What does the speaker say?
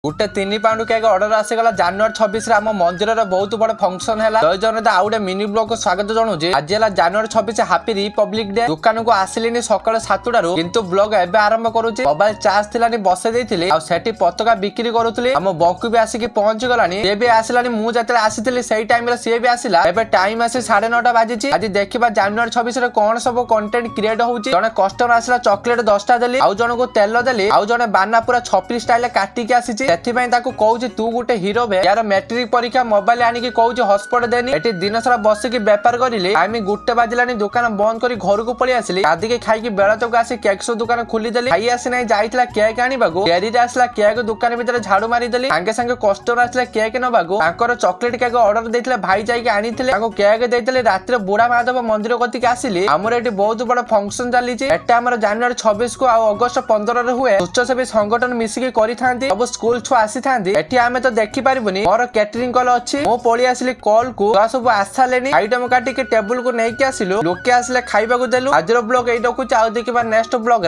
गोटे 3 pound cake order आसीगला जनवरी 26 आम मंदिर बहुत बड़ फंक्शन है जय जनता आउ गए मिनी ब्लॉग को स्वागत जनाऊे आज है जनवरी 26 हापी रिपब्लिक डे दुकान को आसिली सका 7टारू किंतु ब्लॉग एवं आरंभ करुच्ची मोबाइल चार्ज थी बसई देती पताका बिक्री करुली आम बंकु भी आसिक पहुंची गलानी सी भी आसला मुझे आसी से टाइम सी भी आसला एवं टाइम आसी 9:30 बाजी आज देखा जनवरी 26 कौन सब कंटेंट क्रिएट होची जने कस्टमर आसला चॉकलेट 10टा देली आउ जन को तेल देली आउ जने बाना पूरा छपरी स्टाइल काटिक आसी कहूँ तू गोटे हीरो बे यार मैट्रिक परीक्षा मोबाइल आनिकी कहूँ हॉटस्पॉट देनी एटी दिन सारा बसिकी बेपार करिले टाइम 1 बाजिलानी दुकान बंद कर घर को पलि आसिली आदिके खाई बेला तक आसी केक सो दुकान खोलीदेली खाई आसी ना जाइला केक आनिबाकू डेरी आसला केक दुकान भीतर झाड़ू मारिदेली सांगे सांगे कस्टमर आसला केक नबाकू तांकर चॉकलेट केक ऑर्डर देथिले भाई जाइके आनिथिले ताको केक देथिले रात्रि बुढ़ा माधव मंदिर कतिक आसिली हमर एटी बहुत बड़ फंक्शन चलीची एटा हमर जनवरी 26 को आ अगस्त 15 रे हुए स्वच्छसेवी संगठन मिसिकी करिथांती सब स्कूल छुआ आसी एटी आमे तो देखि पारिबुनी मोर कैटरिंग कॉल अछि मो पळी आसिली कॉल को सब आशा लेनी आइटम काटी के टेबल को नेकी आसिलु लोके आसिले खाइबा को देलु आजर ब्लॉग एई रखुच आ देखिबा नेक्स्ट ब्लॉग रे।